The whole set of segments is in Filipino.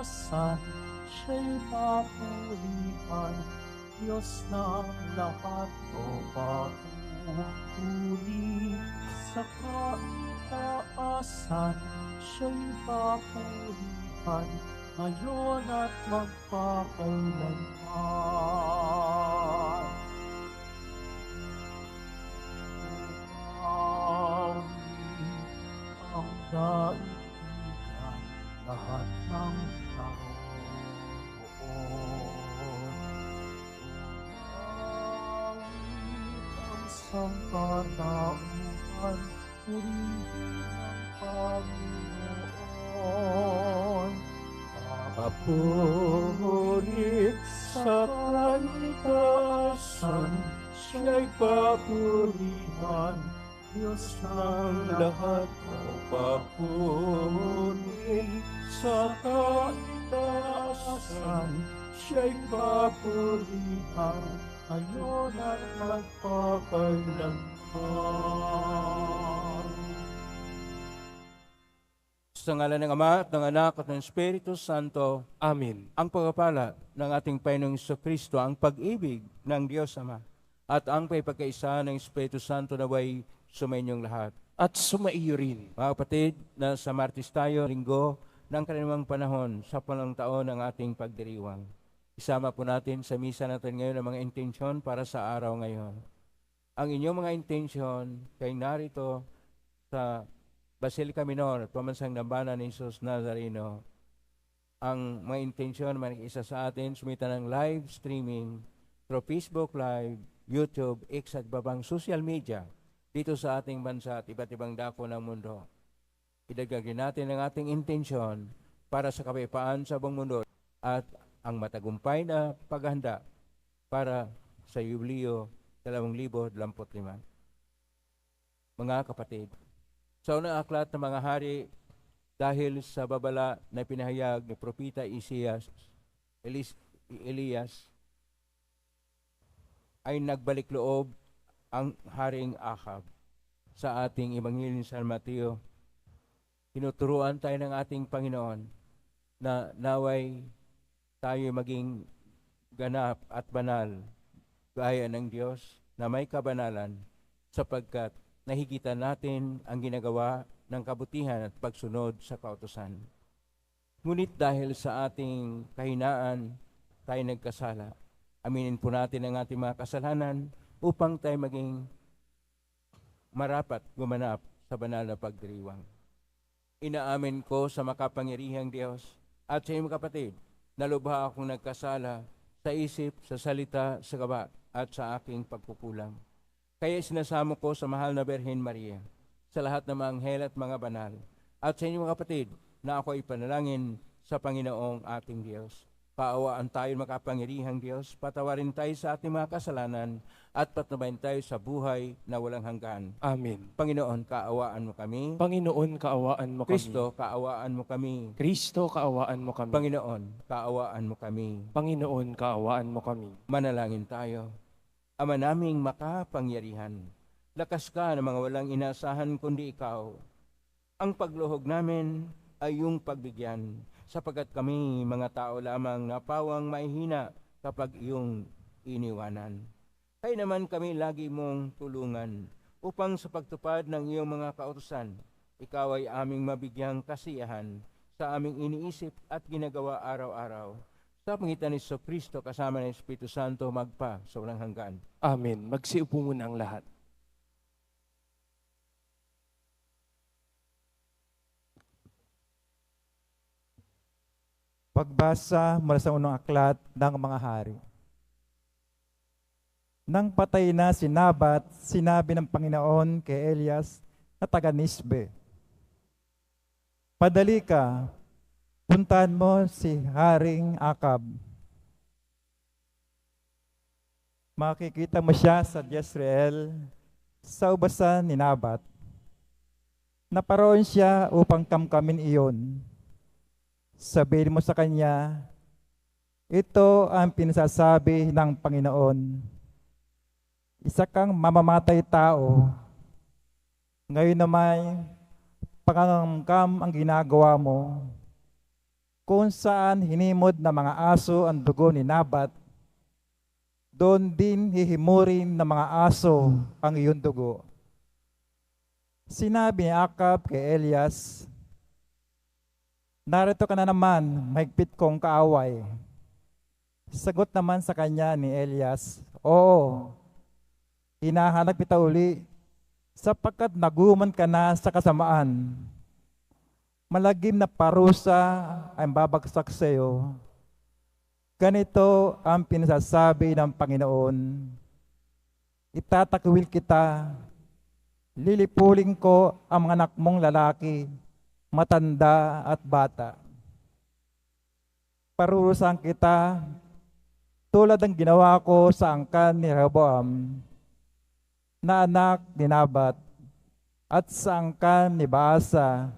kataasan, siya'y papurihan. Diyos ng lahat o papuri sa kataasan, siya'y papurihan, ngayon at magpakailanman. Ang daigdigan, lahat ng tao ang sangkatauhan, purihin ng Panginoon. Papurit sa kalikasan, siya'y papurihan. Diyos ng lahat o papurit sa kalikasan, siya'y papurihan, ngayon at magpakailanman. Sa ngalan ng Ama at ng Anak at ng Espiritu Santo, Amen. ang pagpapala ng ating Panginoong Jesucristo, ang pag-ibig ng Diyos Ama, at ang pagkakaisa ng Espiritu Santo naway sumainyong lahat. At sumaiyo rin. Mga kapatid, na sa Martes tayo, linggo ng kalimang panahon sa panang taon ng ating pagdiriwang. Isama po natin sa misa natin ngayon ang mga intensyon para sa araw ngayon. Ang inyong mga intensyon kay narito sa Basilica Minor, pamansang Dambana ni Jesus Nazareno. Ang mga intensyon man isa sa atin, sumita ng live streaming through Facebook Live, YouTube, X at babang social media dito sa ating bansa at iba't ibang dako ng mundo. Idagagin natin ang ating intensyon para sa kapayapaan sa buong mundo at ang matagumpay na paghahanda para sa Yubileo 2025. Mga kapatid, sa unang aklat ng mga hari, dahil sa babala na pinahayag ni Propeta Elias, ay nagbalik loob ang Haring Ahab. Sa ating Ebanghelyo sa San Mateo, tinuturuan tayo ng ating Panginoon na naway tayo maging ganap at banal gaya ng Diyos na may kabanalan, sapagkat nahigitan natin ang ginagawa ng kabutihan at pagsunod sa kautusan. Ngunit dahil sa ating kahinaan, tayo nagkasala. Aminin po natin ang ating mga kasalanan upang tayo maging marapat gumanap sa banal na pagdiriwang. Inaamin ko sa makapangyarihang Diyos at sa iyong kapatid na lubha akong nagkasala sa isip, sa salita, sa gawa at sa aking pagkukulang. Kaya sinasamo ko sa mahal na Birhen Maria, sa lahat ng mga anghel at mga banal, at sa inyong kapatid na ako ay panalangin sa Panginoong ating Diyos. Kaawaan tayo makapangyarihang Diyos, patawarin tayo sa ating mga kasalanan, at patnubayan tayo sa buhay na walang hanggan. Amen. Panginoon, kaawaan mo kami. Panginoon, kaawaan mo kami. Kristo, kaawaan mo kami. Kristo, kaawaan mo kami. Panginoon, kaawaan mo kami. Panginoon, kaawaan mo kami. Manalangin tayo. Ama naming makapangyarihan, lakas ka ng mga walang inaasahan kundi ikaw. Ang pagluhog namin ay iyong pagbigyan, sapagkat kami mga tao lamang na pawang mahihina kapag iyong iniwanan. Kaya naman kami lagi mong tulungan upang sa pagtupad ng iyong mga kautusan, ikaw ay aming mabigyang kasiyahan sa aming iniisip at ginagawa araw-araw. Sa pangitan ni Jesucristo kasama ng Espiritu Santo magpa sa walang hanggan. Amen. Magsiupo muna ang lahat. Pagbasa mula sa unang aklat ng mga hari. Nang patay na si Nabat, sinabi ng Panginoon kay Elias na taga Nisbe, "Padali ka, puntahan mo si Haring Akab. Makikita mo siya sa Jezreel, sa ubasan ni Nabat. Naparoon siya upang kamkamin iyon. Sabihin mo sa kanya, ito ang pinasasabi ng Panginoon. Isa kang mamamatay tao. Ngayon naman, pangangkam ang ginagawa mo. Kung saan hinimod na mga aso ang dugo ni Nabat, doon din hihimurin ng mga aso ang iyong dugo. Sinabi ni Akab kay Elias, narito ka na naman, mahigpit kong kaaway. Sagot naman sa kanya ni Elias, oo, hinahanap kita uli, sapagkat naguman ka na sa kasamaan. Malagim na parusa ang babagsak sa iyo. Ganito ang pinasasabi ng Panginoon, itatakwil kita, lilipulin ko ang mga anak mong lalaki, matanda at bata. Parurusahan kita tulad ng ginawa ko sa angkan ni Rehoboam, na anak ni Nabat, at sa angkan ni Baasa,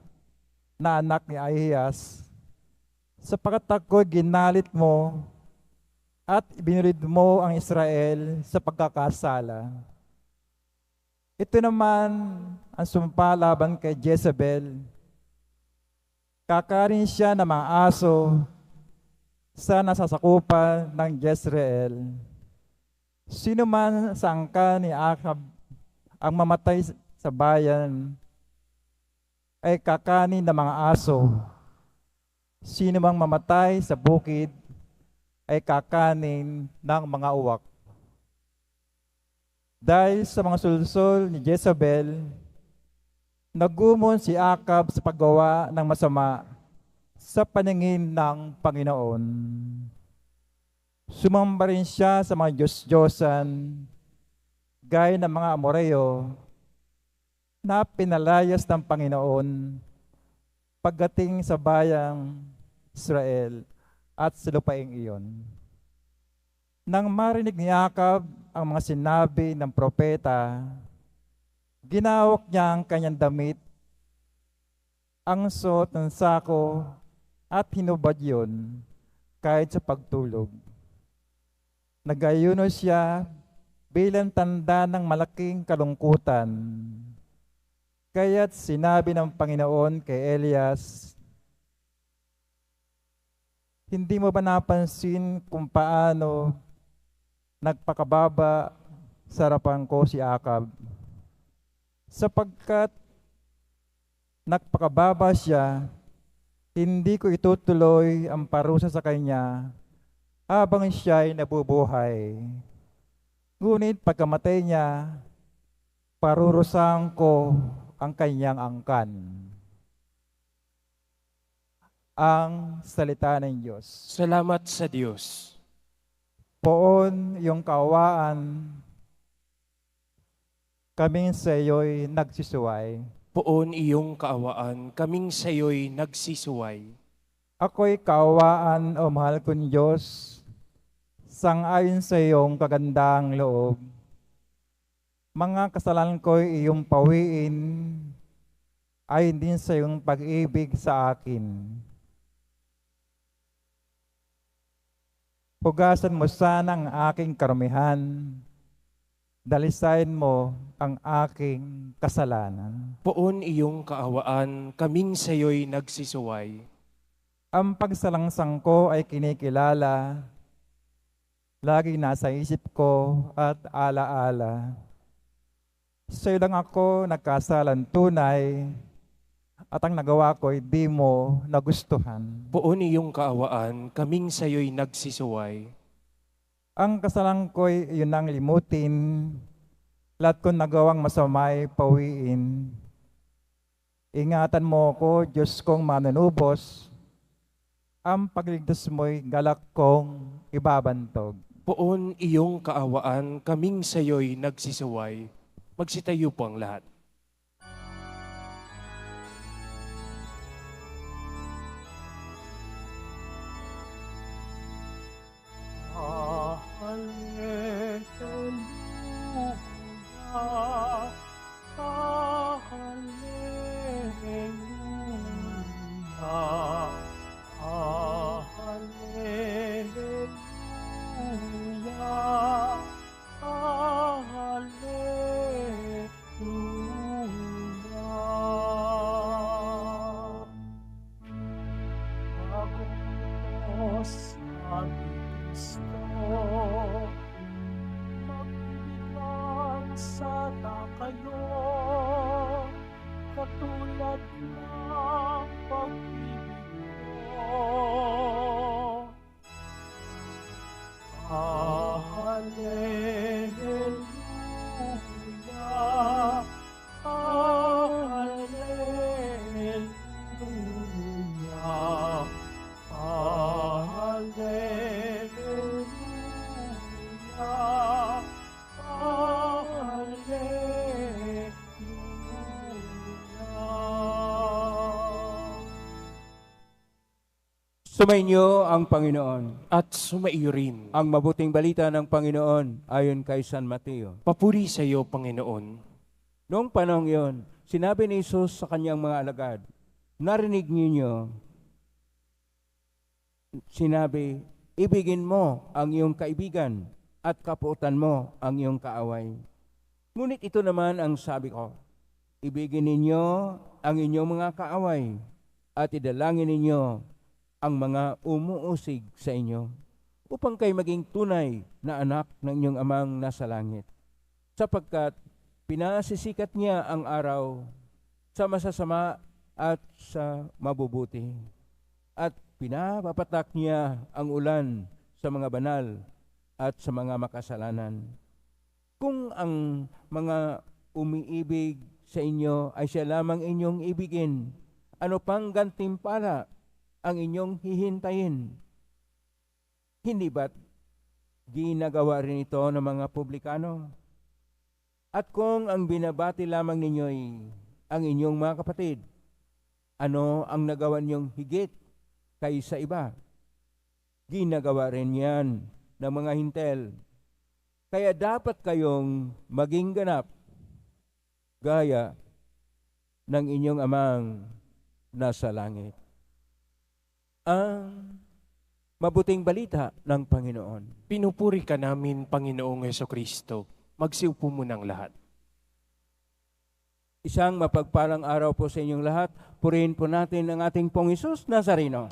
na anak ni Ahiyas, sapagkat ako'y ginalit mo at ibinulid mo ang Israel sa pagkakasala. Ito naman ang sumpa laban kay Jezebel. Kakarin siya ng mga aso sa nasasakupan ng Jezreel. Sino man sa angkan ni Akab ang mamatay sa bayan ay kakanin ng mga aso. Sino mang mamatay sa bukid ay kakanin ng mga uwak. Dahil sa mga sulsol ni Jezebel, nagumon si Akab sa paggawa ng masama sa paningin ng Panginoon. Sumamba rin siya sa mga Diyos-Diyosan, gaya ng mga Amoreo, na pinalayas ng Panginoon pagdating sa bayang Israel at sa lupaing iyon. Nang marinig ni Akab ang mga sinabi ng propeta, ginawak niya ang kanyang damit, ang suot ng sako, at hinubad yun kahit sa pagtulog. Nagayuno siya bilang tanda ng malaking kalungkutan. Kaya't sinabi ng Panginoon kay Elias, hindi mo ba napansin kung paano nagpakababa sa harapan ko si Akab? Sapagkat nagpakababa siya, hindi ko itutuloy ang parusa sa kanya habang siya ay nabubuhay. Ngunit pagkamatay niya, parurusahan ko ang kanyang angkan. Ang salita ng Diyos. Salamat sa Diyos. Poon yung kaawaan, kaming sa iyo'y nagsisuway. Poon iyong kaawaan, kaming sa iyo'y nagsisuway. Ako'y kaawaan o mahal kong Diyos, sang-ayon sa iyong kagandang loob. Mga kasalanan ko'y iyong pawiin, ayon din sa iyong pag-ibig sa akin. Pugasan mo sana ang aking karumihan, dalisain mo ang aking kasalanan. Poon iyong kaawaan, kaming sa iyo'y nagsisuway. Ang pagsalangsang ko ay kinikilala, lagi nasa isip ko at alaala. Sa'yo lang ako nagkasalan tunay, at ang nagawa ko'y di mo nagustuhan. Poon iyong kaawaan, kaming sa iyo'y nagsisuway. Ang kasalan ko'y yun ang limutin, lahat kong nagawang masamay pawiin. Ingatan mo ko, Diyos kong manunubos, ang pagligtas mo'y galak kong ibabantog. Poon iyong kaawaan, kaming sa iyo'y nagsisuway. Magsitayo po ang lahat. Hallelujah, hallelujah, hallelujah, hallelujah. kayo, katulad ng pag-ibig ko. Hallelujah, Hallelujah, Hallelujah, Hallelujah. Sumainyo ang Panginoon. At sumaiyo rin. Ang mabuting balita ng Panginoon ayon kay San Mateo. Papuri sa iyo, Panginoon. Noong panahong iyon, sinabi ni Jesus sa kanyang mga alagad, narinig ninyo, sinabi, ibigin mo ang iyong kaibigan at kapuutan mo ang iyong kaaway. Ngunit ito naman ang sabi ko, ibigin ninyo ang inyong mga kaaway at idalangin ninyo ang mga umuusig sa inyo upang kayo maging tunay na anak ng inyong amang nasa langit. Sapagkat pinasisikat niya ang araw sa masasama at sa mabubuti. At pinapapatak niya ang ulan sa mga banal at sa mga makasalanan. Kung ang mga umiibig sa inyo ay siya lamang inyong ibigin, ano pang gantimpala ang inyong hihintayin? Hindi ba't ginagawa rin ito ng mga publikano? At kung ang binabati lamang ninyo'y ang inyong mga kapatid, ano ang nagawa niyong higit kaysa iba? Ginagawa rin yan ng mga hintel. Kaya dapat kayong maging ganap gaya ng inyong amang nasa langit. Ang mabuting balita ng Panginoon. Pinupuri ka namin, Panginoong Hesukristo. Magsiupo mo ng lahat. Isang mapagpalang araw po sa inyong lahat. Purihin po natin ang ating Pong Hesus Nazareno.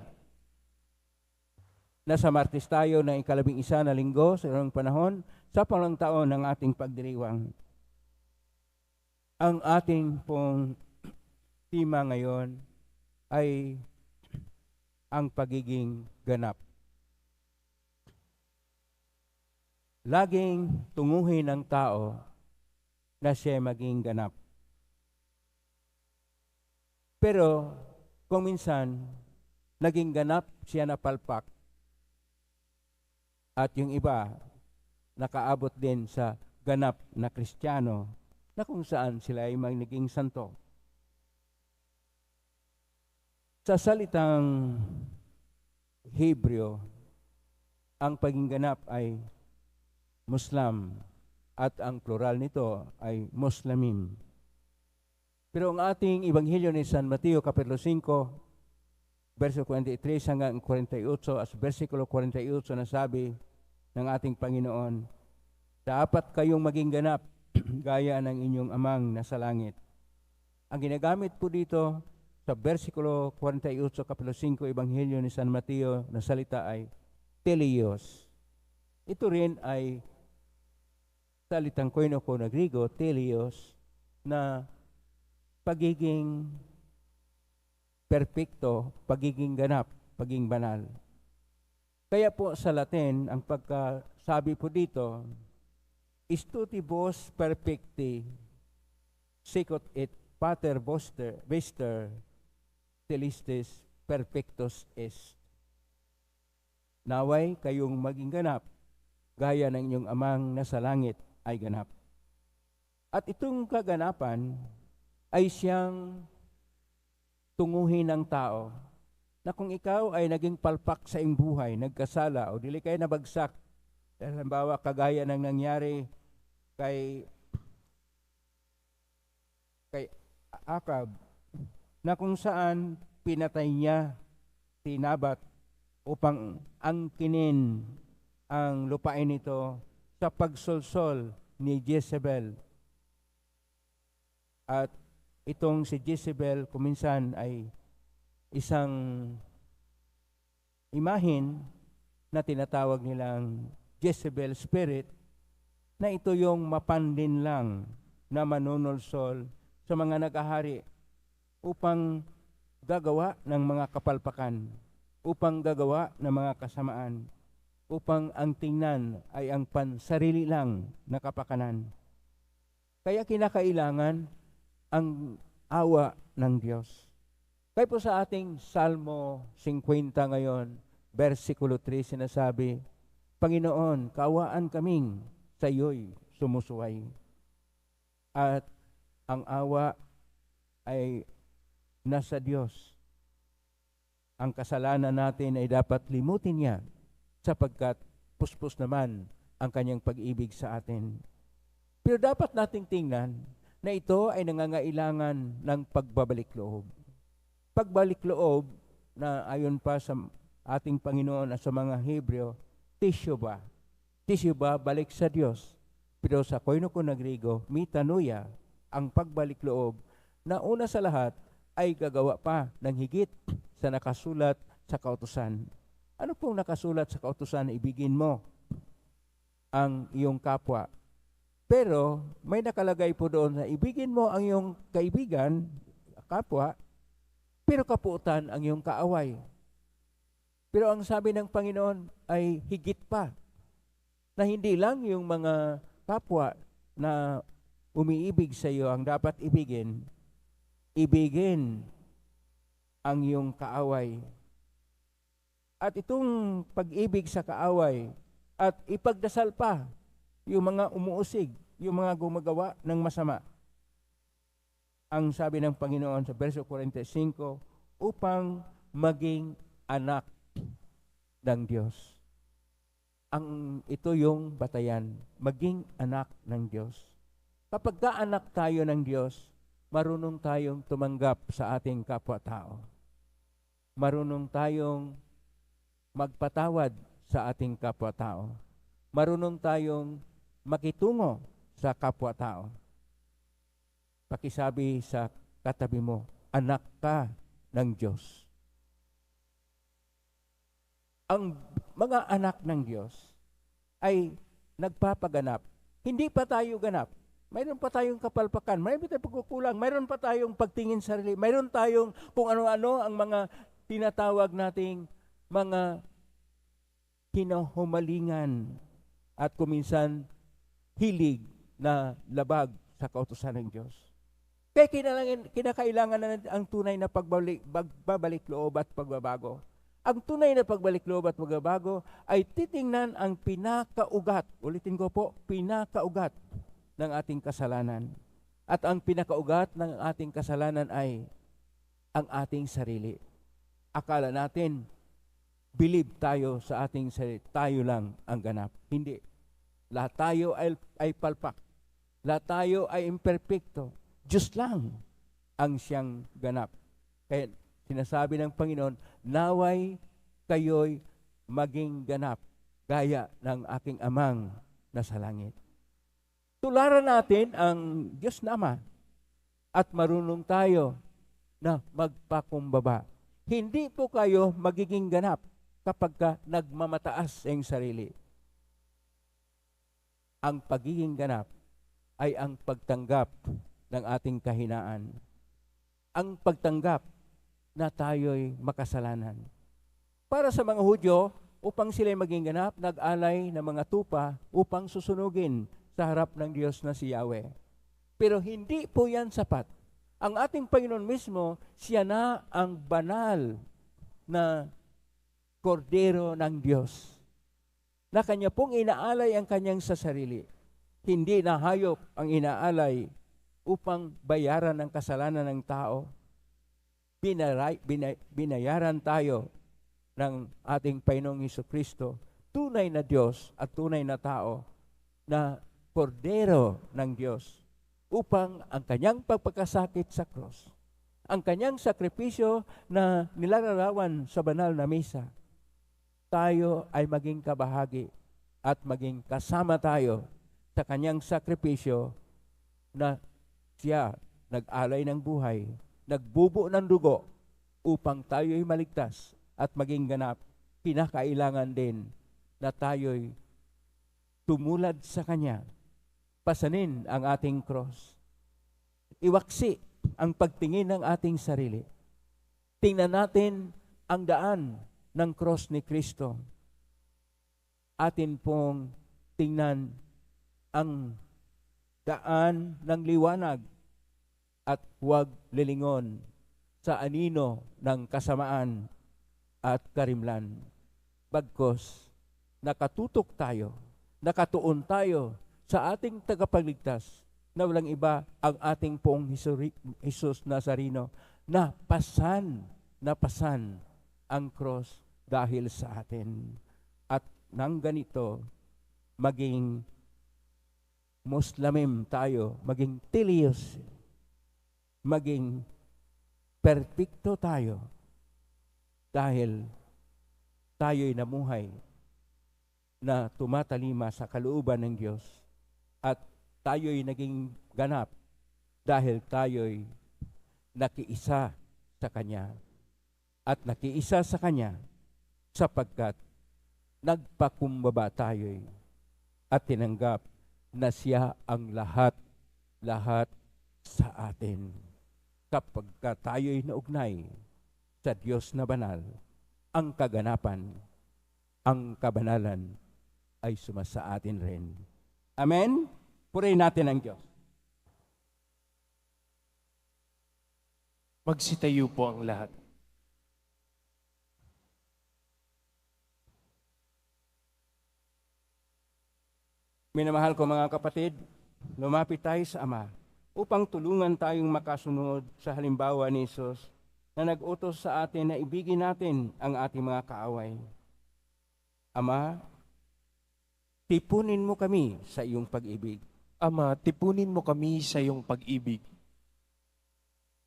Nasa Martes tayo ng 11 na linggo sa ilang panahon sa pangalang taon ng ating pagdiriwang. Ang ating pong tema ngayon ay ang pagiging ganap. Laging tunguhin ng tao na siya maging ganap. Pero kung minsan naging ganap siya na palpak at yung iba nakaabot din sa ganap na Kristiyano na kung saan sila ay naging santo. Sa salitang Hebreo, ang pagiging ganap ay Muslim at ang plural nito ay Muslimim. Pero ang ating Ebanghelyo ni San Mateo, Kapitulo 5, verso 43 hanggang 48, at versikulo 48 na sabi ng ating Panginoon, dapat kayong maging ganap gaya ng inyong amang nasa langit. Ang ginagamit po dito sa versikulo 48, Kapitulo 5, Ebanghelyo ni San Mateo na salita ay teleos. Ito rin ay salitang koinoko na Griego, teleos, na pagiging perpekto, pagiging ganap, pagiging banal. Kaya po sa Latin, ang pagkasabi po dito, istutibus perfecti, sicut et pater vester, telistes perfectos est. Naway kayong maging ganap, gaya ng inyong amang nasa langit ay ganap. At itong kaganapan ay siyang tunguhin ng tao na kung ikaw ay naging palpak sa iyong buhay, nagkasala o dili kayo nabagsak, halimbawa kagaya ng nangyari kay Akab, na kung saan pinatay niya si Nabat upang angkinin ang lupain nito sa pagsolsol ni Jezebel. At itong si Jezebel kuminsan ay isang imahin na tinatawag nilang Jezebel spirit, na ito yung mapandin lang na manunulsol sa mga nag-ahari upang gagawa ng mga kapalpakan, upang gagawa ng mga kasamaan, upang ang tingnan ay ang pansarili lang na kapakanan. Kaya kinakailangan ang awa ng Diyos. Kaya po sa ating Salmo 50 ngayon, versikulo 3, sinasabi, Panginoon, kaawaan kaming sa iyo'y sumusuway. At ang awa ay nasa Diyos. Ang kasalanan natin ay dapat limutin niya sapagkat puspos naman ang kanyang pag-ibig sa atin. Pero dapat nating tingnan na ito ay nangangailangan ng pagbabalik loob. Pagbalik loob na ayon pa sa ating Panginoon at sa mga Hebreo, tisyoba. Tisyoba, balik sa Diyos. Pero sa Koine ko Griego, metanoia, ang pagbalik loob na una sa lahat ay gagawa pa ng higit sa nakasulat sa kautusan. Ano pong nakasulat sa kautusan? Ibigin mo ang iyong kapwa. Pero may nakalagay po doon na ibigin mo ang iyong kaibigan, kapwa, pero kapuutan ang iyong kaaway. Pero ang sabi ng Panginoon ay higit pa, na hindi lang yung mga kapwa na umiibig sa iyo ang dapat ibigin, ibigin ang iyong kaaway. At itong pag-ibig sa kaaway at ipagdasal pa yung mga umuusig, yung mga gumagawa ng masama. Ang sabi ng Panginoon sa verso 45, upang maging anak ng Diyos. Ito yung batayan, maging anak ng Diyos. Kapag ka-anak tayo ng Diyos, marunong tayong tumanggap sa ating kapwa-tao. Marunong tayong magpatawad sa ating kapwa-tao. Marunong tayong makitungo sa kapwa-tao. Pakisabi sa katabi mo, anak ka ng Diyos. Ang mga anak ng Diyos ay nagpapaganap. Hindi pa tayo ganap. Mayroon pa tayong kapalpakan, mayroon pa tayong pagkukulang, mayroon pa tayong pagtingin sa sarili, mayroon tayong kung ano-ano ang mga tinatawag nating mga kinahumalingan at kuminsan hilig na labag sa kautusan ng Diyos. Kaya kinakailangan na ang tunay na pagbabalik loob at pagbabago. Ang tunay na pagbalik loob at pagbabago ay titingnan ang pinakaugat. Ulitin ko po, pinakaugat ng ating kasalanan. At ang pinakaugat ng ating kasalanan ay ang ating sarili. Akala natin, believe tayo sa ating sarili. Tayo lang ang ganap. Hindi. Lahat tayo ay palpak. Lahat tayo ay imperfecto. Diyos lang ang siyang ganap. Kaya sinasabi ng Panginoon, naway kayo'y maging ganap gaya ng aking amang nasa langit. Tularan natin ang Diyos na Ama at marunong tayo na magpakumbaba. Hindi po kayo magiging ganap kapag ka nagmamataas ang sarili. Ang pagiging ganap ay ang pagtanggap ng ating kahinaan. Ang pagtanggap na tayo'y makasalanan. Para sa mga Hudyo, upang sila'y maging ganap, nag-alay ng mga tupa upang susunugin sa harap ng Diyos na si Yahweh. Pero hindi po yan sapat. Ang ating Panginoon mismo, siya na ang banal na kordero ng Diyos, na kanya pong inaalay ang kanyang sa sarili. Hindi na hayop ang inaalay upang bayaran ang kasalanan ng tao. Binayaran tayo ng ating Panginoong Hesukristo, tunay na Diyos at tunay na tao, na kordero ng Diyos, upang ang kanyang pagpagkasakit sa krus, ang kanyang sakripisyo na nilalarawan sa banal na misa, tayo ay maging kabahagi at maging kasama tayo sa kanyang sakripisyo na siya nag-alay ng buhay, nagbubo ng dugo upang tayo'y maligtas at maging ganap. Kinakailangan din na tayo'y tumulad sa Kanya pasanin ang ating cross. Iwaksi ang pagtingin ng ating sarili. Tingnan natin ang daan ng cross ni Kristo. Atin pong tingnan ang daan ng liwanag at huwag lilingon sa anino ng kasamaan at karimlan. Bagkos, nakatutok tayo, nakatuon tayo sa ating tagapagligtas na walang iba ang ating pong Jesus Nazareno na pasan ang cross dahil sa atin. At nang ganito, maging Muslimim tayo, maging tilios, maging perpekto tayo dahil tayo'y namuhay na tumatalima sa kalooban ng Diyos at tayo'y naging ganap dahil tayo'y nakiisa sa Kanya at nakiisa sa Kanya sapagkat nagpakumbaba tayo'y at tinanggap na siya ang lahat sa atin. Kapag tayo'y naugnay sa Diyos na banal, ang kaganapan, ang kabanalan ay sumasa atin rin. Amen? Purihin natin ang Diyos. Magsitayo po ang lahat. Minamahal ko mga kapatid, lumapit tayo sa Ama upang tulungan tayong makasunod sa halimbawa ni Jesus na nag-utos sa atin na ibigin natin ang ating mga kaaway. Ama, tipunin mo kami sa iyong pag-ibig. Ama, tipunin mo kami sa iyong pag-ibig.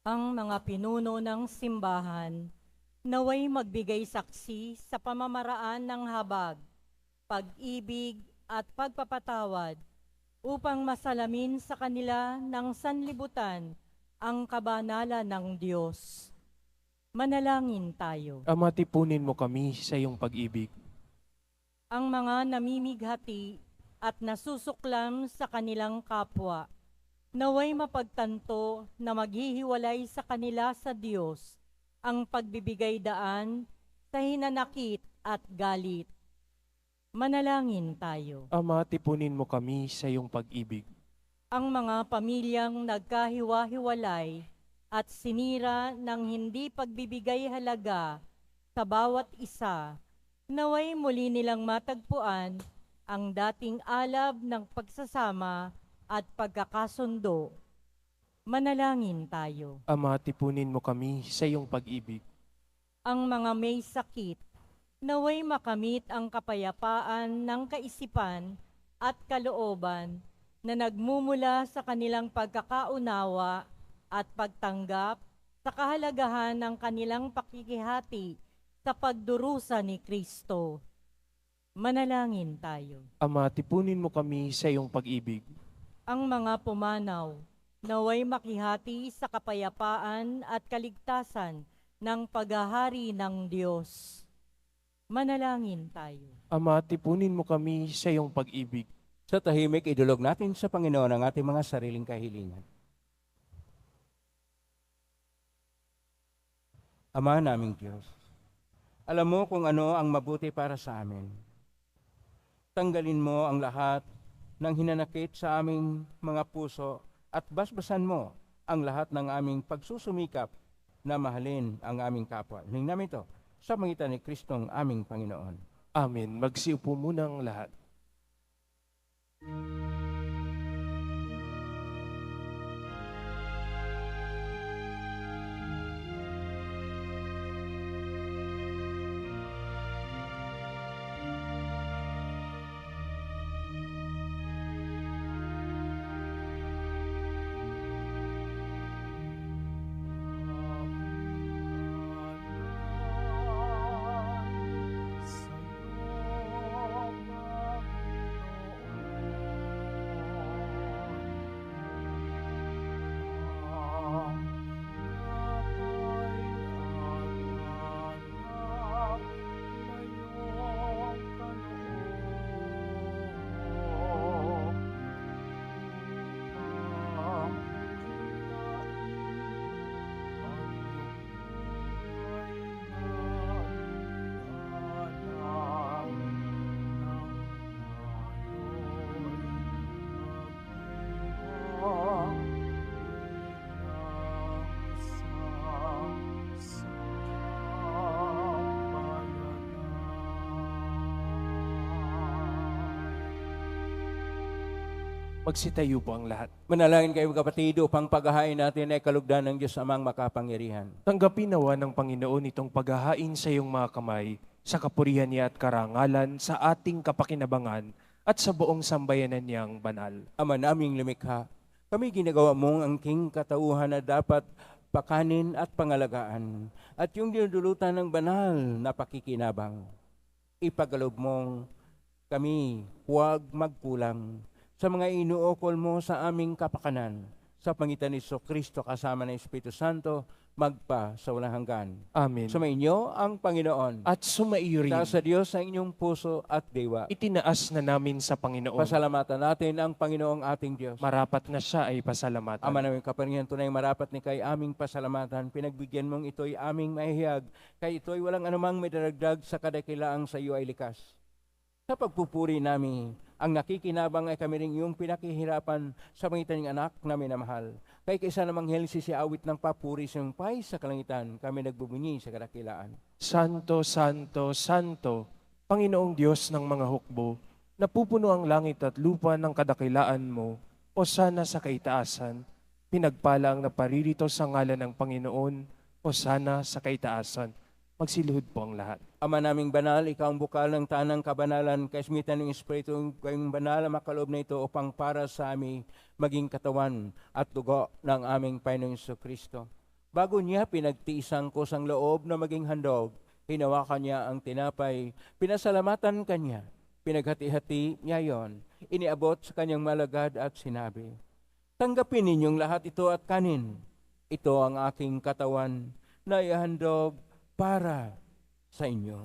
Ang mga pinuno ng simbahan naway magbigay saksi sa pamamaraan ng habag, pag-ibig at pagpapatawad upang masalamin sa kanila ng sanlibutan ang kabanalan ng Diyos. Manalangin tayo. Ama, tipunin mo kami sa iyong pag-ibig. Ang mga namimighati at nasusuklam sa kanilang kapwa, naway mapagtanto na maghihiwalay sa kanila sa Diyos ang pagbibigay daan sa hinanakit at galit. Manalangin tayo. Ama, tipunin mo kami sa iyong pag-ibig. Ang mga pamilyang nagkahiwa-hiwalay at sinira ng hindi pagbibigay halaga sa bawat isa, naway muli nilang matagpuan ang dating alab ng pagsasama at pagkakasundo. Manalangin tayo. Ama, tipunin mo kami sa iyong pag-ibig. Ang mga may sakit, naway makamit ang kapayapaan ng kaisipan at kalooban na nagmumula sa kanilang pagkakaunawa at pagtanggap sa kahalagahan ng kanilang pakikihati sa pagdurusa ni Kristo. Manalangin tayo. Ama, tipunin mo kami sa iyong pag-ibig. Ang mga pumanaw, naway makihati sa kapayapaan at kaligtasan ng paghahari ng Diyos. Manalangin tayo. Ama, tipunin mo kami sa iyong pag-ibig. Sa tahimik, idulog natin sa Panginoon ang ating mga sariling kahilingan. Ama naming Diyos, alam mo kung ano ang mabuti para sa amin. Tanggalin mo ang lahat ng hinanakit sa aming mga puso at basbasan mo ang lahat ng aming pagsusumikap na mahalin ang aming kapwa. Hiling namin ito sa pangitan ni Kristong aming Panginoon. Amen. Magsiupo muna ang lahat. Magsitayo po ang lahat. Manalangin kayo kapatid upang paghahain natin ay kalugdan ng Diyos Amang makapangyarihan. Tanggapin nawa ng Panginoon itong paghahain sa iyong mga kamay, sa kapurihan niya at karangalan, sa ating kapakinabangan, at sa buong sambayanan niyang banal. Ama naming lumikha, kami ginagawa mong angking katauhan na dapat pakanin at pangalagaan, at yung dinudulutan ng banal na pakikinabang. Ipagalob mong kami huwag magkulang sa mga inuukol mo sa aming kapakanan, sa pangitan ni Kristo kasama ng Espiritu Santo, magpa sa walang hanggan. Amen. Sumainyo ang Panginoon. At sumaiyo rin, Sa Diyos ang inyong puso at diwa. itinaas na namin sa Panginoon. Pasalamatan natin ang Panginoong ating Diyos. Marapat na siya ay pasalamatan. Ama namin kaparingan, tunay marapat ni kay aming pasalamatan. Pinagbigyan mong ito'y aming mahihiyag. Kay ito'y walang anumang may daragdag sa kadakilaang sa iyo ay likas. Sa pagpupuri namin, ang nakikinabang ay kami rin yung pinakihirapan sa pangitan ng anak na minamahal. Kay kaysa namang helsi si awit ng papuri sa iyong pay sa kalangitan, kami nagbubunyi sa kadakilaan. Santo, Santo, Santo, Panginoong Diyos ng mga hukbo, napupuno ang langit at lupa ng kadakilaan mo, o sana sa kaitaasan, pinagpala ang naparirito sa ngalan ng Panginoon, o sana sa kaitaasan. Magsiluhod po ang lahat. Ama naming banal, ikaw ang bukal ng tanang kabanalan, kaismitan ng Espiritu, kayong banal na makaloob na ito upang para sa amin maging katawan at dugo ng aming Panginoong Kristo. Bago niya pinagtiisang kusang loob na maging handog, hinawakan niya ang tinapay, pinasalamatan kanya, pinaghati-hati niya yon, iniabot sa kanyang malagad at sinabi, tanggapin ninyong lahat ito at kanin. Ito ang aking katawan na ihandog para sa inyo.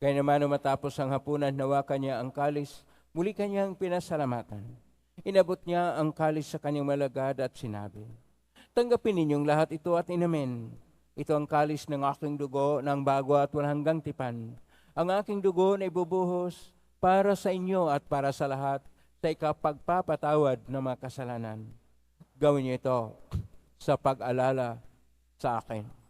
Kaya naman matapos ang hapunan, nawakan niya ang kalis, muli kanyang pinasalamatan. Inabot niya ang kalis sa kanyang malagad at sinabi, tanggapin ninyong lahat ito at inamin. Ito ang kalis ng aking dugo ng bago at walang hanggang tipan. Ang aking dugo na ibubuhos para sa inyo at para sa lahat sa ikapagpapatawad ng mga kasalanan. Gawin niyo ito sa pag-alala sa akin.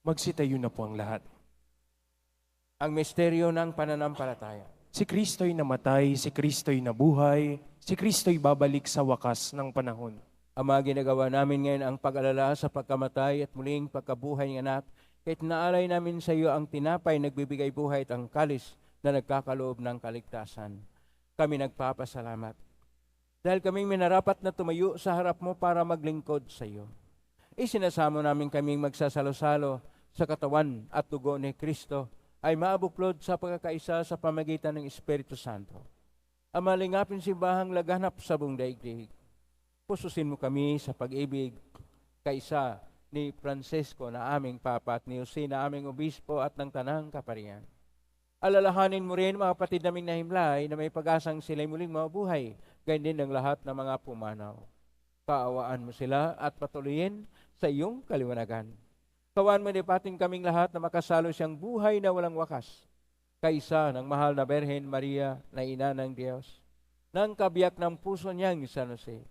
Magsitayo na po ang lahat. Ang misteryo ng pananampalataya. Si Kristo'y namatay, si Kristo'y nabuhay, si Kristo'y babalik sa wakas ng panahon. Ama, ginagawa namin ngayon ang pag-alala sa pagkamatay at muling pagkabuhay ng anak, kahit naalay namin sa iyo ang tinapay nagbibigay buhay at ang kalis na nagkakaloob ng kaligtasan. Kami nagpapasalamat. Dahil kaming minarapat na tumayo sa harap mo para maglingkod sa iyo. Isinasamo namin kaming magsasalo-salo sa katawan at dugo ni Kristo ay maabuklod sa pagkakaisa sa pamagitan ng Espiritu Santo. Ama, lingapin simbahang laganap sa buong daigdig. Pususin mo kami sa pag-ibig kaisa ni Francisco na aming Papa at ni Jose na aming Obispo at ng Tanang Kaparian. Alalahanin mo rin mga kapatid naming nahimlay na may pag-asang sila'y muling mabuhay, gayon din ng lahat ng mga pumanaw. Kaawaan mo sila at patuloyin sa iyong kaliwanagan. Kawan mo nipatin kaming lahat na makasalo siyang buhay na walang wakas, kaisa ng mahal na Berhen Maria na ina ng Diyos, ng kabiyak ng puso niyang ni San Jose,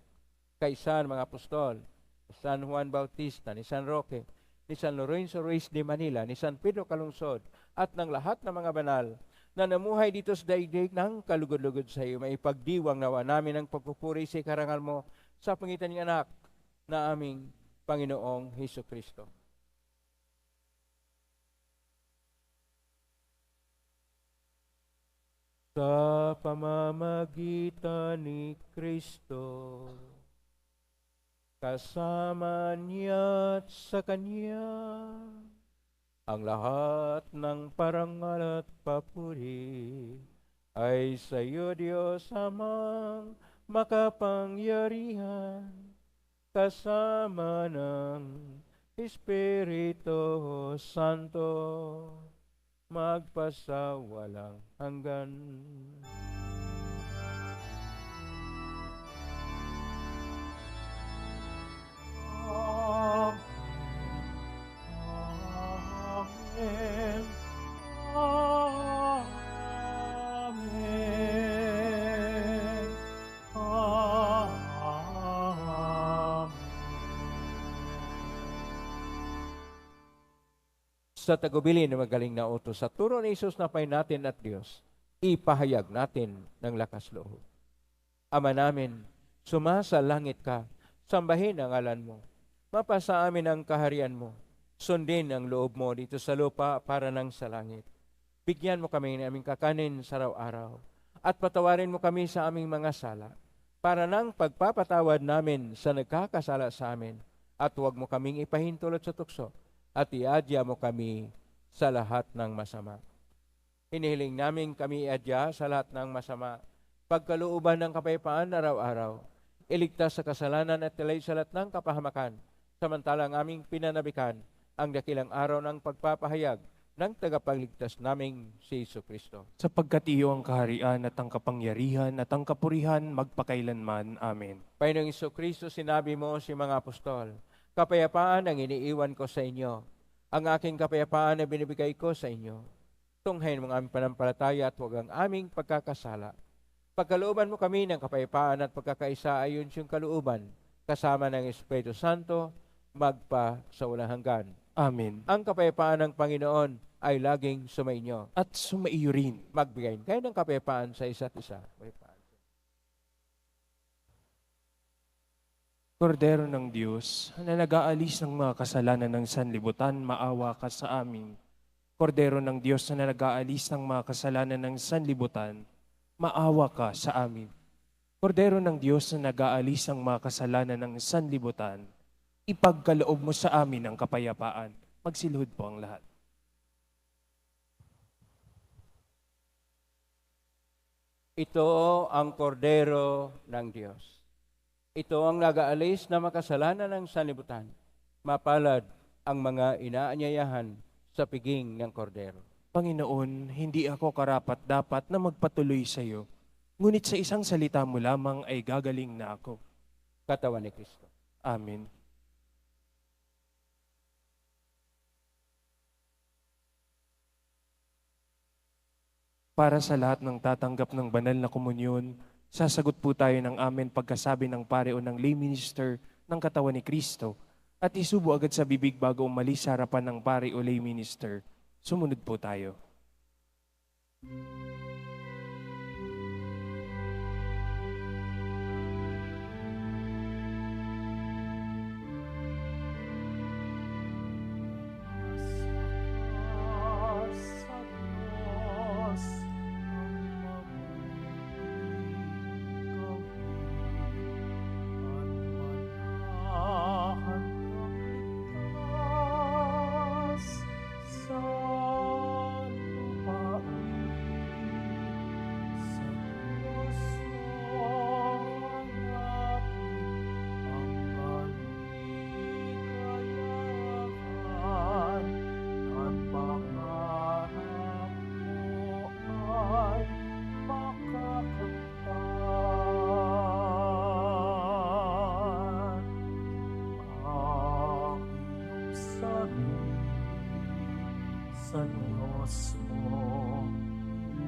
kaisa ng mga apostol, ni San Juan Bautista, ni San Roque, ni San Lorenzo Ruiz de Manila, ni San Pedro Calungsod, at ng lahat ng mga banal na namuhay dito sa daigdig ng kalugod-lugod sa iyo. May pagdiwang nawa namin ang pagpupuri sa karangal mo sa pangitan ng anak na aming Panginoong Hesus Kristo. Sa pamamagitan ni Kristo, kasama niya at sa Kanya, ang lahat ng parangal at papuri ay sa iyo, Diyos Amang makapangyarihan, kasama ng Espiritu Santo, magpasawalang hanggan. sa tagubili na magaling na utos. Sa turo ni Jesus na pay natin at Diyos, ipahayag natin ng lakas loob. Ama namin, sumasa langit ka, sambahin ang ngalan mo. Mapasa amin ang kaharian mo. Sundin ang loob mo dito sa lupa para nang sa langit. Bigyan mo kami ng aming kakanin sa araw-araw. At patawarin mo kami sa aming mga sala, para nang pagpapatawad namin sa nagkakasala sa amin. At huwag mo kaming ipahintulot sa tukso, at iadya mo kami sa lahat ng masama. Hinihiling namin kami iadya sa lahat ng masama, pagkalooban ng kapayapaan araw-araw, iligtas sa kasalanan at ilay sa lahat ng kapahamakan, samantalang aming pinanabikan ang dakilang araw ng pagpapahayag ng tagapagligtas naming si Jesucristo. Sapagkat iyo ang kaharian at ang kapangyarihan at ang kapurihan magpakailanman. Amen. Panginoong Jesucristo, sinabi mo si mga apostol, kapayapaan ang iniiwan ko sa inyo. Ang aking kapayapaan na binibigay ko sa inyo. Tunghayin mo ang aming panampalataya at huwag ang aming pagkakasala. Pagkalooban mo kami ng kapayapaan at pagkakaisa ayon siyang kalooban, kasama ng Espiritu Santo, magpa sa walang hanggan. Amen. Ang kapayapaan ng Panginoon ay laging sumainyo. At sumaiyo rin. Magbigay kayo ng kapayapaan sa isa't isa. Kordero ng Diyos, na nag-aalis ng mga kasalanan ng sanlibutan, maawa ka sa amin. Kordero ng Diyos na nag-aalis ng mga kasalanan ng sanlibutan, maawa ka sa amin. Kordero ng Diyos na nag-aalis ng mga kasalanan ng sanlibutan, ipagkaloob mo sa amin ang kapayapaan. Magsilhod po ang lahat. Ito ang kordero ng Diyos. Ito ang nag-aalis na makasalanan ng sanlibutan. Mapalad ang mga inaanyayahan sa piging ng kordero. Panginoon, hindi ako karapat-dapat na magpatuloy sa iyo, ngunit sa isang salita mo lamang ay gagaling na ako. Katawan ni Kristo. Amen. Para sa lahat ng tatanggap ng banal na komunyon, sasagot po tayo ng amen pagkasabi ng pare o ng lay minister ng katawan ni Kristo at isubo agad sa bibig bago umalis sa harapan ng pare o lay minister. Sumunod po tayo. Sa Diyos mo,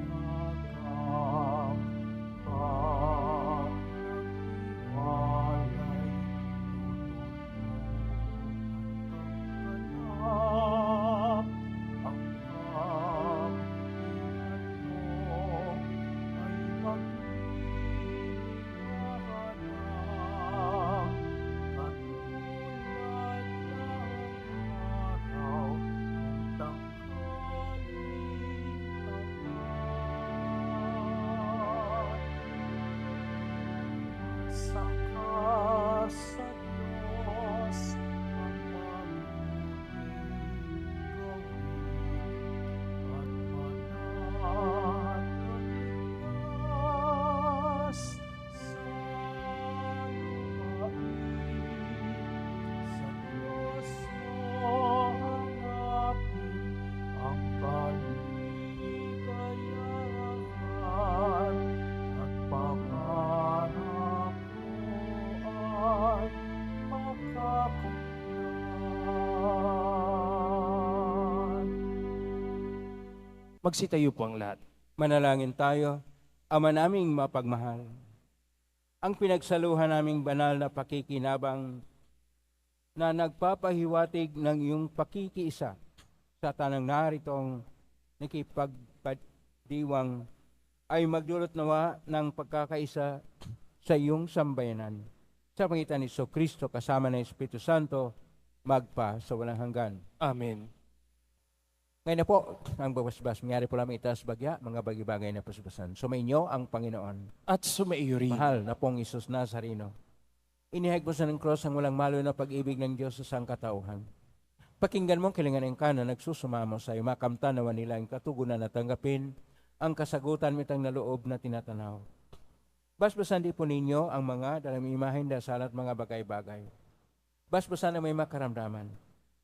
nakapagpapalay, tutulungan ang kapihan mo, ay maghiwahanap, katulad ng araw ng saka sa Diyos ang mabuting gawin at mananaligtas sa lupain. Sa Diyos mo hanapin ang kaligayahan at pangarap ay makakamtan. Magsitayo po ang lahat. Manalangin tayo, Ama naming mapagmahal. Ang pinagsaluhan naming banal na pakikinabang na nagpapahiwatig ng iyong pakikiisa sa tanang naritong nakipagpadiwang ay magdulot nawa ng pagkakaisa sa iyong sambayanan. Sa pangitan ni Kristo kasama ng Espiritu Santo, magpa sa walang hanggan. Amen. Ngayon na po, ang babasbas, mayari po namin itaas bagya, mga bagay-bagay na pasbasan. Sumainyo ang Panginoon. At sumaiyo rin. Mahal na pong Isus Nazareno. Inihagpusan ng cross ang walang malo na pag-ibig ng Diyos sa sangkatauhan. Pakinggan mo ang kilingan ng kana, nagsusumamo sa iyo, makamtanawan nila ang katugunan na tanggapin ang kasagutan mitang na loob na tinatanaw. Basbasan di po ninyo ang mga dalam imahen, dasal at mga bagay-bagay. Basbasan na may makaramdaman.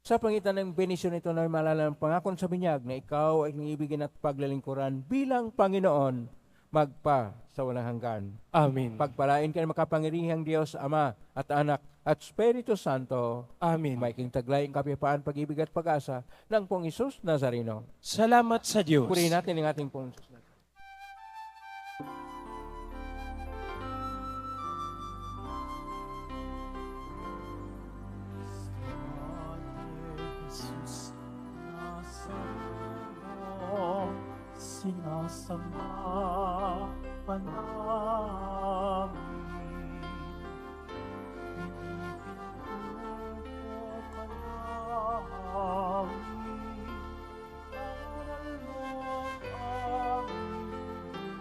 Sa pangitan ng benisyon ito na malala ng pangakon sa binyag na ikaw ay ibigin at paglalingkuran bilang Panginoon, magpa sa walang hanggan. Amen. Pagpalain ka ng makapangyarihang Diyos, Ama at Anak at Espiritu Santo. Amen. May king taglay ang kapayapaan, pag-ibig at pag-asa ng pong Isus Nazareno. Salamat sa Diyos. Purihin natin ang ating pong Isus Nazareno. Jesus Nazareno, sinasamba pa namin